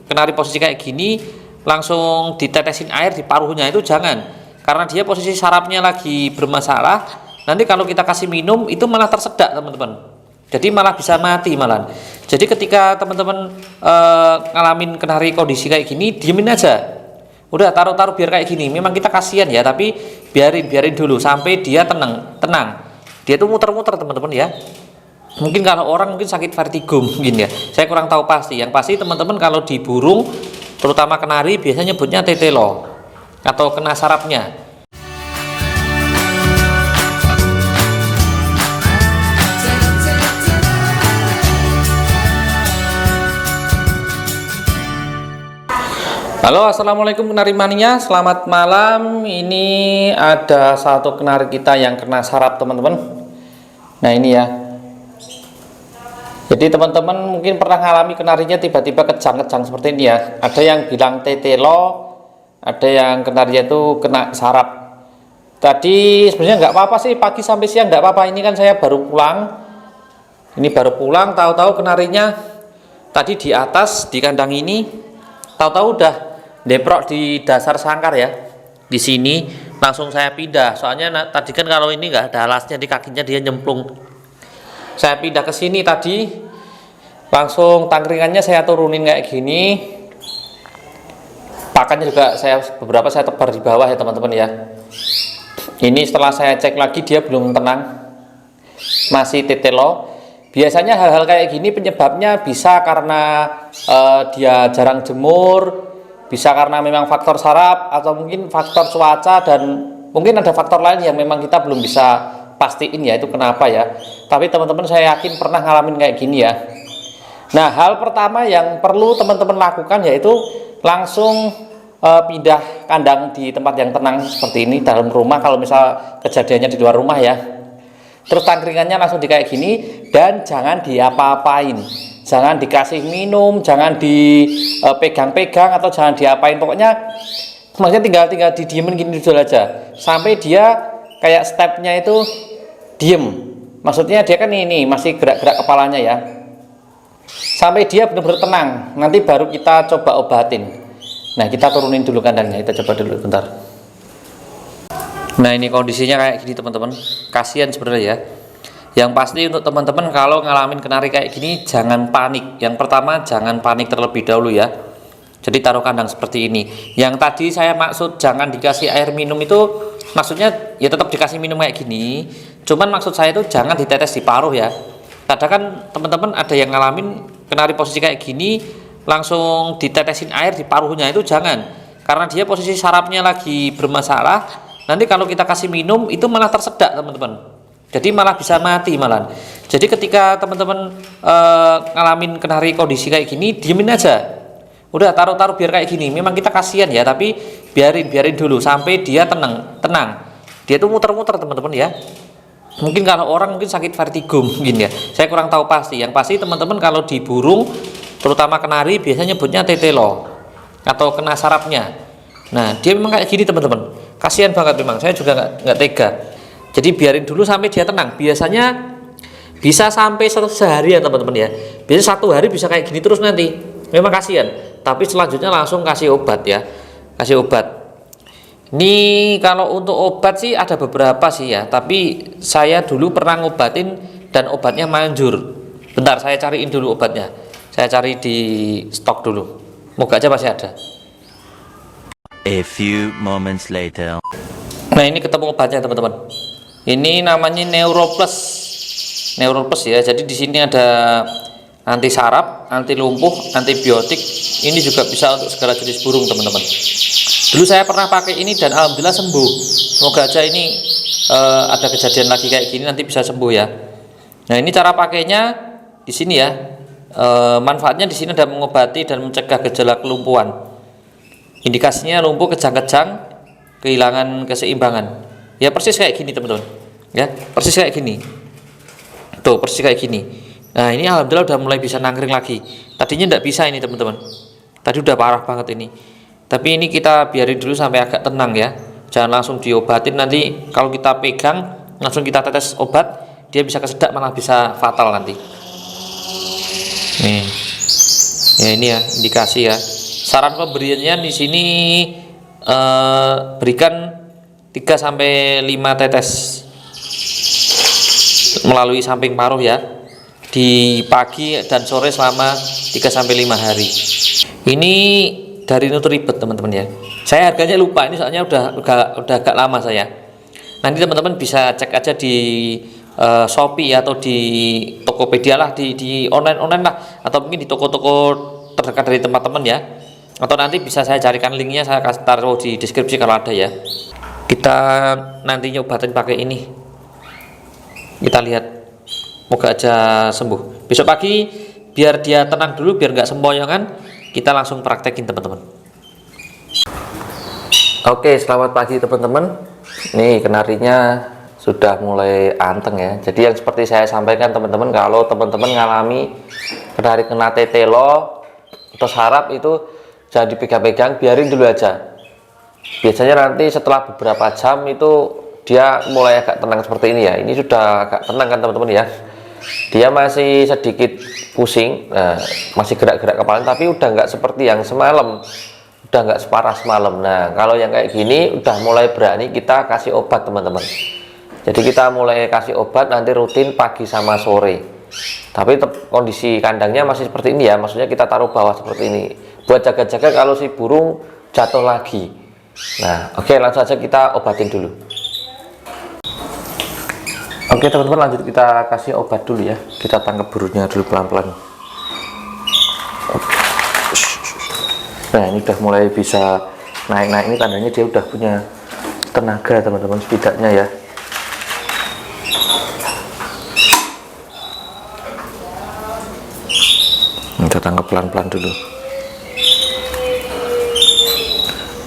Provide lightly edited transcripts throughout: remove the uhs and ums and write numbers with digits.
kenari posisi kayak gini langsung ditetesin air di paruhnya, itu jangan, karena dia posisi sarafnya lagi bermasalah. Nanti kalau kita kasih minum itu malah tersedak teman-teman, jadi malah bisa mati malah. Jadi ketika teman-teman ngalamin kenari kondisi kayak gini, diemin aja, udah taruh biar kayak gini. Memang kita kasihan ya, tapi biarin dulu sampai dia tenang. Dia tuh muter-muter teman-teman ya. Mungkin kalau orang mungkin sakit vertigo mungkin ya, saya kurang tahu pasti. Yang pasti teman-teman kalau di burung, terutama kenari, biasanya nyebutnya tetelo atau kena sarafnya. Halo, assalamualaikum kenari mania, selamat malam. Ini ada satu kenari kita yang kena saraf teman-teman. Nah ini ya, jadi teman-teman mungkin pernah ngalami kenarinya tiba-tiba kejang-kejang seperti ini ya. Ada yang bilang tetelo, ada yang kenarinya itu kena saraf. Tadi sebenarnya nggak apa-apa sih, pagi sampai siang nggak apa-apa. Ini kan saya baru pulang, tahu-tahu kenarinya tadi di atas di kandang ini, tahu-tahu udah deprok di dasar sangkar ya. Di sini langsung saya pindah, soalnya tadi kan kalau ini nggak ada alasnya, di kakinya dia nyemplung. Saya pindah ke sini tadi, langsung tangkringannya saya turunin kayak gini. Pakannya juga beberapa saya tebar di bawah ya teman-teman ya. Ini setelah saya cek lagi dia belum tenang, masih tetelo. Biasanya hal-hal kayak gini penyebabnya bisa karena dia jarang jemur, bisa karena memang faktor saraf, atau mungkin faktor cuaca, dan mungkin ada faktor lain yang memang kita belum bisa pastiin ya itu kenapa ya. Tapi teman-teman saya yakin pernah ngalamin kayak gini ya. Nah, hal pertama yang perlu teman-teman lakukan yaitu langsung pindah kandang di tempat yang tenang seperti ini dalam rumah, kalau misal kejadiannya di luar rumah ya. Terus tangkringannya langsung di kayak gini, dan jangan diapa-apain, jangan dikasih minum, jangan dipegang-pegang, atau jangan diapain. Pokoknya maksudnya tinggal didiemin gini dulu aja sampai dia kayak stepnya itu diem. Maksudnya dia kan ini masih gerak-gerak kepalanya ya, sampai dia benar-benar tenang. Nanti baru kita coba obatin. Nah, kita turunin dulu kandangnya, kita coba dulu bentar. Nah, ini kondisinya kayak gini teman-teman, kasihan sebenarnya ya. Yang pasti untuk teman-teman kalau ngalamin kenari kayak gini jangan panik. Yang pertama, jangan panik terlebih dahulu ya. Jadi taruh kandang seperti ini. Yang tadi saya maksud jangan dikasih air minum itu, maksudnya ya tetap dikasih minum kayak gini, cuman maksud saya itu jangan ditetes di paruh ya. Kadang kan teman-teman ada yang ngalamin kenari posisi kayak gini langsung ditetesin air di paruhnya, itu jangan, karena dia posisi sarafnya lagi bermasalah. Nanti kalau kita kasih minum itu malah tersedak teman-teman, jadi malah bisa mati malah. Jadi ketika teman-teman ngalamin kenari kondisi kayak gini, diemin aja, udah taruh biar kayak gini. Memang kita kasihan ya, tapi biarin dulu sampai dia tenang. Dia tuh muter-muter teman-teman ya. Mungkin kalau orang mungkin sakit vertigo mungkin ya, saya kurang tahu pasti. Yang pasti teman-teman kalau di burung, terutama kenari, biasanya nyebutnya tetelo atau kena sarafnya. Nah, dia memang kayak gini teman-teman, kasihan banget memang. Saya juga nggak tega. Jadi biarin dulu sampai dia tenang. Biasanya bisa sampai sehari ya teman-teman ya. Biasanya 1 hari bisa kayak gini terus nanti. Memang kasihan. Tapi selanjutnya langsung kasih obat ya, kasih obat. Ini kalau untuk obat sih ada beberapa sih ya, tapi saya dulu pernah ngobatin dan obatnya manjur. Bentar, saya cariin dulu obatnya. Saya cari di stok dulu, moga aja masih ada. A few moments later. Nah, ini ketemu obatnya teman-teman. Ini namanya Neuroplus ya. Jadi di sini ada anti saraf, anti lumpuh, antibiotik. Ini juga bisa untuk segala jenis burung teman-teman. Dulu saya pernah pakai ini dan alhamdulillah sembuh. Semoga aja ini ada kejadian lagi kayak gini nanti bisa sembuh ya. Nah, ini cara pakainya di sini ya. Manfaatnya di sini ada mengobati dan mencegah gejala kelumpuhan. Indikasinya lumpuh, kejang-kejang, kehilangan keseimbangan. Ya persis kayak gini teman-teman. Ya, persis kayak gini. Tuh, persis kayak gini. Nah, ini alhamdulillah udah mulai bisa nangkring lagi. Tadinya enggak bisa ini teman-teman. Tadi udah parah banget ini. Tapi ini kita biarin dulu sampai agak tenang ya. Jangan langsung diobatin, nanti kalau kita pegang langsung kita tetes obat, dia bisa kesedak, malah bisa fatal nanti. Nih. Ya ini ya indikasi ya. Saran pemberiannya di sini berikan 3-5 tetes melalui samping paruh ya, di pagi dan sore selama 3-5 hari. Ini dari Nutribet teman-teman ya. Saya harganya lupa ini soalnya udah agak lama saya. Nanti teman-teman bisa cek aja di Shopee atau di Tokopedia lah, di online lah, atau mungkin di toko-toko terdekat dari teman-teman ya. Atau nanti bisa saya carikan linknya, saya kasih taruh di deskripsi kalau ada ya. Kita nanti nyobatin pakai ini. Kita lihat, moga aja sembuh. Besok pagi biar dia tenang dulu, biar nggak sempoyongan, kita langsung praktekin teman-teman. Oke, selamat pagi teman-teman. Nih kenarinya sudah mulai anteng ya. Jadi yang seperti saya sampaikan teman-teman, kalau teman-teman ngalami kenari kena tetelo atau sarap itu jangan dipegang-pegang, biarin dulu aja. Biasanya nanti setelah beberapa jam itu dia mulai agak tenang seperti ini ya. Ini sudah agak tenang kan teman-teman ya. Dia masih sedikit pusing, masih gerak-gerak kepala, tapi udah nggak seperti yang semalam, udah nggak separah semalam. Nah kalau yang kayak gini udah mulai berani kita kasih obat teman-teman. Jadi kita mulai kasih obat nanti rutin pagi sama sore. Tapi kondisi kandangnya masih seperti ini ya, maksudnya kita taruh bawah seperti ini buat jaga-jaga kalau si burung jatuh lagi. Nah oke, langsung saja kita obatin dulu. Oke teman-teman, lanjut kita kasih obat dulu ya. Kita tangkap burungnya dulu pelan-pelan. Nah ini udah mulai bisa naik-naik, ini tandanya dia udah punya tenaga teman-teman, setidaknya ya. Kita tangkap pelan-pelan dulu.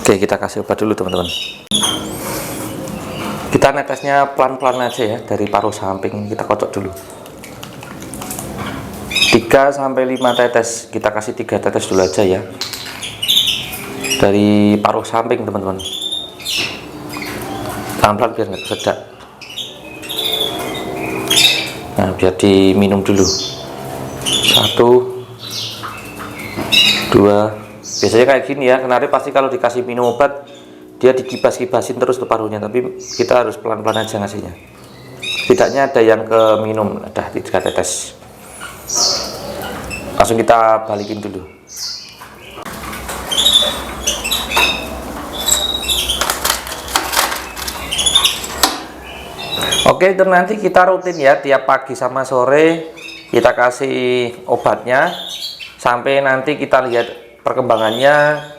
Oke, kita kasih obat dulu teman-teman. Kita netesnya pelan-pelan aja ya, dari paruh samping kita kocok dulu. 3-5 tetes, kita kasih 3 tetes dulu aja ya, dari paruh samping teman-teman. Pelan-pelan biar nggak kesedak. Nah biar diminum dulu. 1, 2. Biasanya kayak gini ya, kenari pasti kalau dikasih minum obat dia dikibas-kibasin terus tuh paruhnya, tapi kita harus pelan-pelan aja ngasihnya. Setidaknya ada yang ke minum, ada 3 tetes. Langsung kita balikin dulu. Oke, dan nanti kita rutin ya, tiap pagi sama sore kita kasih obatnya sampai nanti kita lihat perkembangannya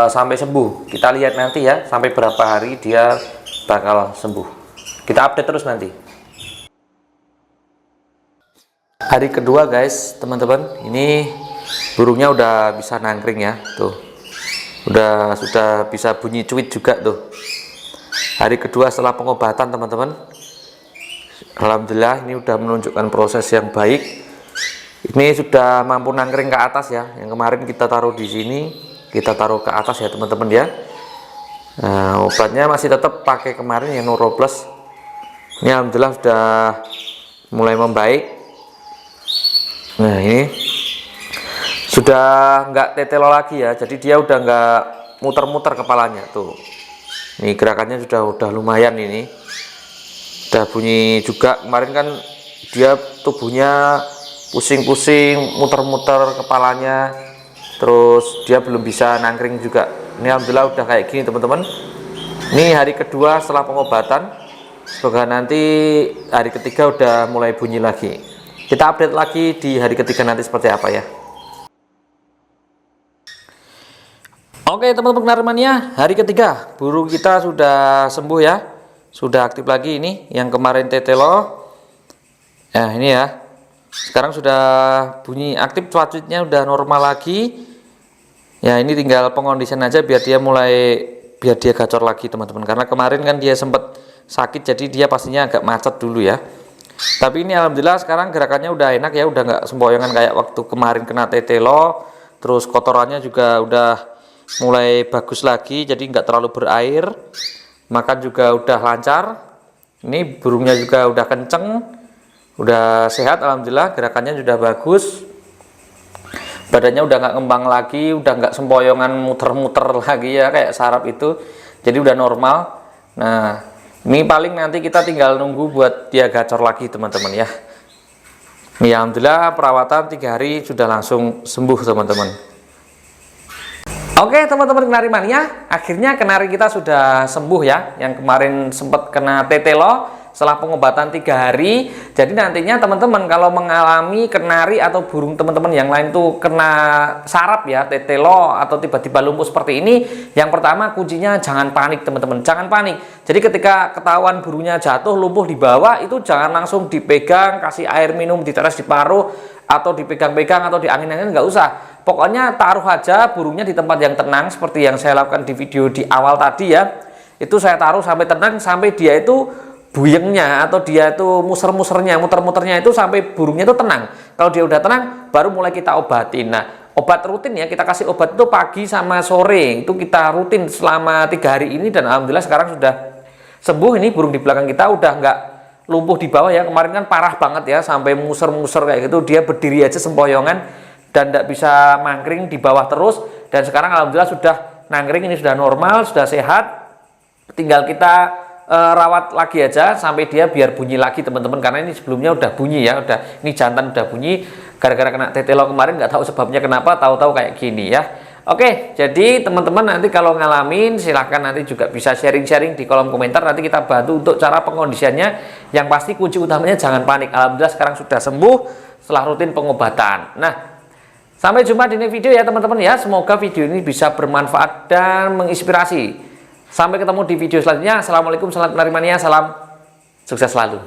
sampai sembuh. Kita lihat nanti ya, sampai berapa hari dia bakal sembuh. Kita update terus nanti. Hari kedua guys, teman-teman, ini burungnya udah bisa nangkring ya, tuh. Sudah bisa bunyi cuit juga tuh. Hari kedua setelah pengobatan teman-teman. Alhamdulillah ini udah menunjukkan proses yang baik. Ini sudah mampu nangkring ke atas ya. Yang kemarin kita taruh di sini, kita taruh ke atas ya teman-teman ya. Nah, obatnya masih tetap pakai kemarin yang Nuro Plus. Ini alhamdulillah sudah mulai membaik. Nah ini sudah nggak tetelo lagi ya, jadi dia udah nggak muter-muter kepalanya tuh. Ini gerakannya sudah lumayan, ini udah bunyi juga. Kemarin kan dia tubuhnya pusing-pusing, muter-muter kepalanya, terus dia belum bisa nangkring juga. Ini alhamdulillah udah kayak gini teman-teman. Ini hari kedua setelah pengobatan, semoga nanti hari ketiga udah mulai bunyi lagi. Kita update lagi di hari ketiga nanti seperti apa ya. Oke teman-teman penarimannya, hari ketiga burung kita sudah sembuh ya, sudah aktif lagi. Ini yang kemarin tetelo. Nah ini ya, sekarang sudah bunyi aktif, cuacitnya udah normal lagi. Ya ini tinggal pengondisian aja biar dia gacor lagi teman-teman. Karena kemarin kan dia sempat sakit, jadi dia pastinya agak macet dulu ya. Tapi ini alhamdulillah sekarang gerakannya udah enak ya, udah nggak sempoyongan kayak waktu kemarin kena tetelo. Terus kotorannya juga udah mulai bagus lagi, jadi nggak terlalu berair. Makan juga udah lancar. Ini burungnya juga udah kenceng, udah sehat alhamdulillah, gerakannya sudah bagus. badannya udah nggak ngembang lagi, udah nggak sempoyongan muter-muter lagi ya kayak saraf itu, jadi udah normal. Nah ini paling nanti kita tinggal nunggu buat dia gacor lagi teman-teman ya. Ini alhamdulillah perawatan 3 hari sudah langsung sembuh teman-teman. Oke teman-teman kenari mania, akhirnya kenari kita sudah sembuh ya. Yang kemarin sempat kena tetelo, setelah pengobatan 3 hari. Jadi nantinya teman-teman kalau mengalami kenari atau burung teman-teman yang lain tuh kena saraf ya, tetelo atau tiba-tiba lumpuh seperti ini, yang pertama kuncinya jangan panik teman-teman, jangan panik. Jadi ketika ketahuan burungnya jatuh lumpuh di bawah, itu jangan langsung dipegang, kasih air minum, ditetes di paruh atau dipegang-pegang atau diangin-angin, nggak usah. Pokoknya taruh aja burungnya di tempat yang tenang seperti yang saya lakukan di video di awal tadi ya. Itu saya taruh sampai tenang, sampai dia itu buyengnya atau dia itu muter-muternya itu sampai burungnya itu tenang. Kalau dia udah tenang baru mulai kita obatin. Nah obat rutin ya, kita kasih obat itu pagi sama sore, itu kita rutin selama 3 hari ini, dan alhamdulillah sekarang sudah sembuh. Ini burung di belakang kita udah nggak lumpuh di bawah ya, kemarin kan parah banget ya sampai muser-muser kayak gitu, dia berdiri aja sempoyongan dan nggak bisa mangkring di bawah terus. Dan sekarang alhamdulillah sudah nangkring, ini sudah normal, sudah sehat, tinggal kita rawat lagi aja sampai dia biar bunyi lagi teman-teman, karena ini sebelumnya udah bunyi ya, udah ini jantan udah bunyi gara-gara kena tetelo kemarin, nggak tahu sebabnya kenapa, tahu-tahu kayak gini ya. Oke, jadi teman-teman nanti kalau ngalamin silahkan nanti juga bisa sharing-sharing di kolom komentar, nanti kita bantu untuk cara pengondisiannya. Yang pasti kunci utamanya jangan panik. Alhamdulillah sekarang sudah sembuh setelah rutin pengobatan. Nah sampai jumpa di video ya teman-teman ya, semoga video ini bisa bermanfaat dan menginspirasi. Sampai ketemu di video selanjutnya. Assalamualaikum, salam kenari mania, salam sukses selalu.